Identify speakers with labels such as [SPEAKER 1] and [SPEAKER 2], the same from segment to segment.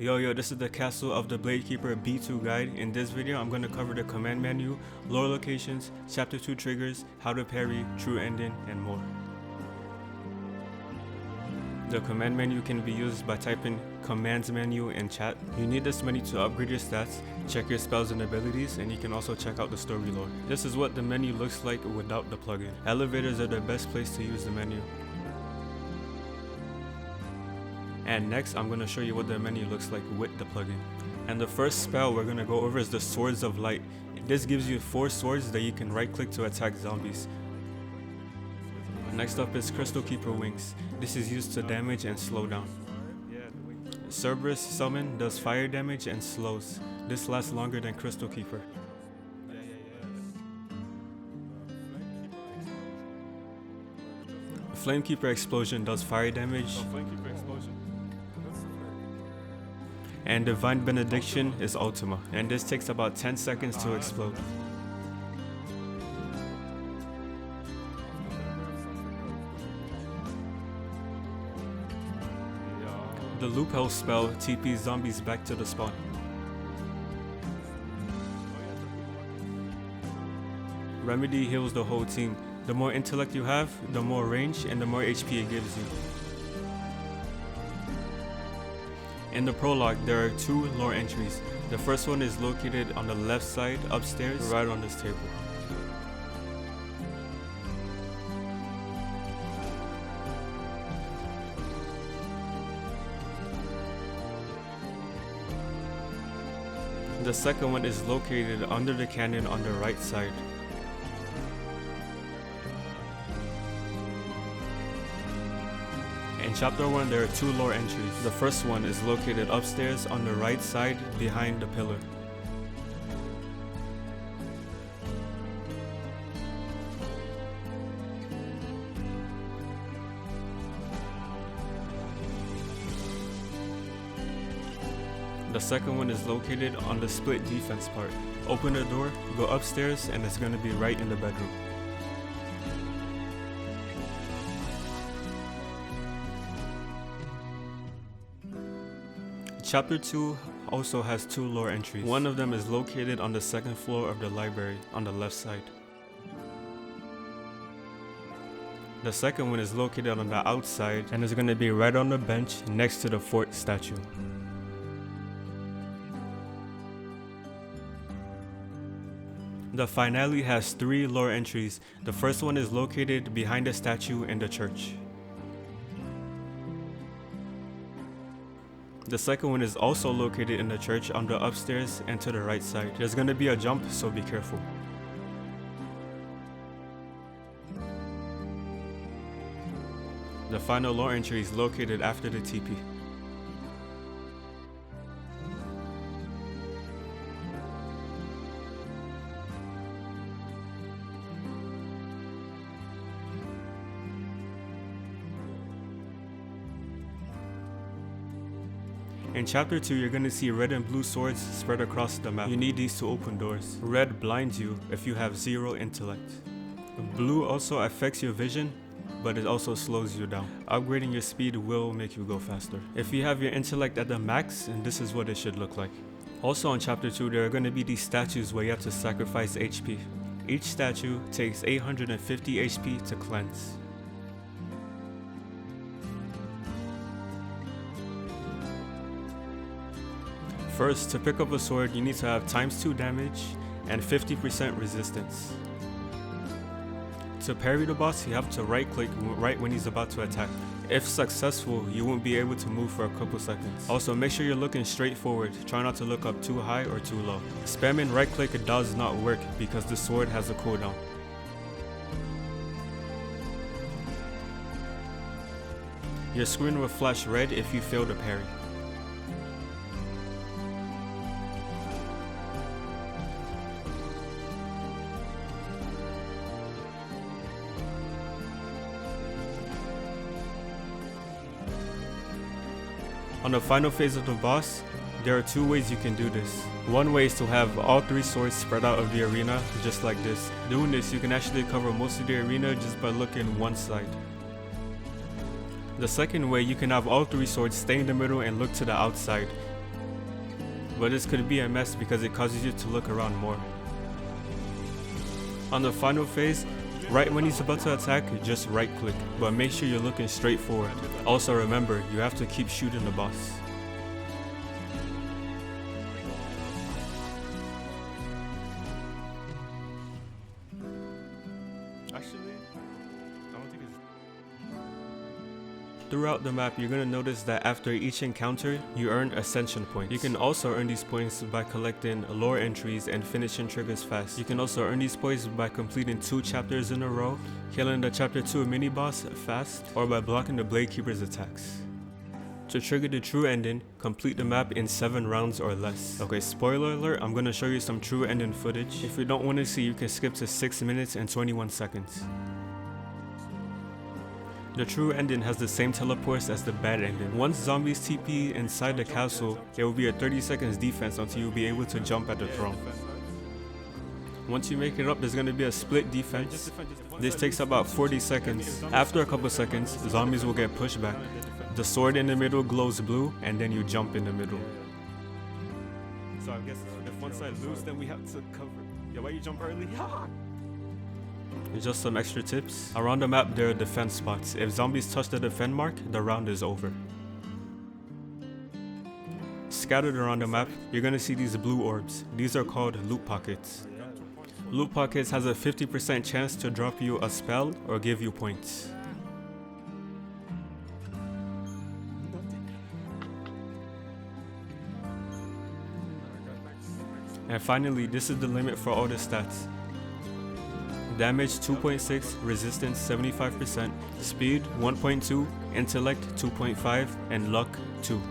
[SPEAKER 1] Yo, this is the Castle of the Bladekeeper B2 guide. In this video, I'm going to cover the command menu, lore locations, chapter 2 triggers, how to parry, true ending, and more. The command menu can be used by typing commands menu in chat. You need this menu to upgrade your stats, check your spells and abilities, and you can also check out the story lore. This is what the menu looks like without the plugin. Elevators are the best place to use the menu. And next, I'm going to show you what the menu looks like with the plugin. And the first spell we're going to go over is the Swords of Light. This gives you 4 swords that you can right click to attack zombies. Next up is Crystal Keeper Wings. This is used to damage and slow down. Cerberus Summon does fire damage and slows. This lasts longer than Crystal Keeper. Flamekeeper Explosion does fire damage. And Divine Benediction is Ultima, and this takes about 10 seconds to explode. The Loop Hell spell TPs zombies back to the spawn. Remedy heals the whole team. The more intellect you have, the more range and the more HP it gives you. In the prologue, there are 2 lore entries. The first one is located on the left side upstairs, right on this table. The second one is located under the cannon on the right side. In chapter 1, there are 2 lore entries. The first one is located upstairs on the right side behind the pillar. The second one is located on the split defense part. Open the door, go upstairs, and it's going to be right in the bedroom. Chapter 2 also has 2 lore entries. One of them is located on the 2nd floor of the library on the left side. The second one is located on the outside and is going to be right on the bench next to the fort statue. The finale has 3 lore entries. The first one is located behind the statue in the church. The second one is also located in the church on the upstairs and to the right side. There's going to be a jump, so be careful. The final lore entry is located after the TP. In chapter 2, you're going to see red and blue swords spread across the map. You need these to open doors. Red blinds you if you have 0 intellect. Blue also affects your vision, but it also slows you down. Upgrading your speed will make you go faster. If you have your intellect at the max, and this is what it should look like. Also in chapter 2, there are going to be these statues where you have to sacrifice HP. Each statue takes 850 HP to cleanse. First, to pick up a sword, you need to have ×2 damage and 50% resistance. To parry the boss, you have to right click right when he's about to attack. If successful, you won't be able to move for a couple seconds. Also, make sure you're looking straight forward. Try not to look up too high or too low. Spamming right click does not work because the sword has a cooldown. Your screen will flash red if you fail to parry. On the final phase of the boss, there are 2 ways you can do this. One way is to have all 3 swords spread out of the arena, just like this. Doing this, you can actually cover most of the arena just by looking one side. The second way, you can have all three swords stay in the middle and look to the outside. but this could be a mess because it causes you to look around more. On the final phase, right when he's about to attack, just right click, but make sure you're looking straight forward. Also remember, you have to keep shooting the boss. Throughout the map, you're going to notice that after each encounter, you earn ascension points. You can also earn these points by collecting lore entries and finishing triggers fast. You can also earn these points by completing 2 chapters in a row, killing the chapter 2 mini boss fast, or by blocking the Bladekeeper's attacks. To trigger the true ending, complete the map in 7 rounds or less. Okay, spoiler alert, I'm going to show you some true ending footage. If you don't want to see, you can skip to 6 minutes and 21 seconds. The true ending has the same teleports as the bad ending. Once zombies TP inside the castle, there will be a 30 seconds defense until you'll be able to jump at the throne. Once you make it up, there's going to be a split defense. This takes about 40 seconds. After a couple seconds, zombies will get pushed back. The sword in the middle glows blue, and then you jump in the middle. So I guess if one side loses, then we have to cover. Yeah, why you jump early? Just some extra tips. Around the map there are defense spots. If zombies touch the defend mark, the round is over. Scattered around the map, you're gonna see these blue orbs. These are called loot pockets. Loot pockets has a 50% chance to drop you a spell or give you points. And finally, this is the limit for all the stats. Damage 2.6, resistance 75%, speed 1.2, intellect 2.5, and luck 2.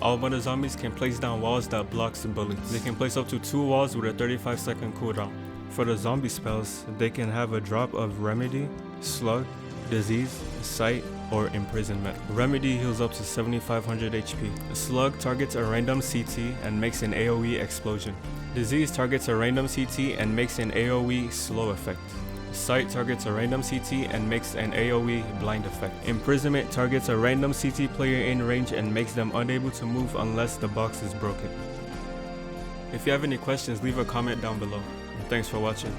[SPEAKER 1] All but the zombies can place down walls that blocks bullets. They can place up to 2 walls with a 35-second cooldown. For the zombie spells, they can have a drop of Remedy, Slug, Disease, Sight, or Imprisonment. Remedy heals up to 7500 HP. Slug targets a random CT and makes an AoE explosion. Disease targets a random CT and makes an AoE slow effect. Sight targets a random CT and makes an AoE blind effect. Imprisonment targets a random CT player in range and makes them unable to move unless the box is broken. If you have any questions, leave a comment down below. Thanks for watching.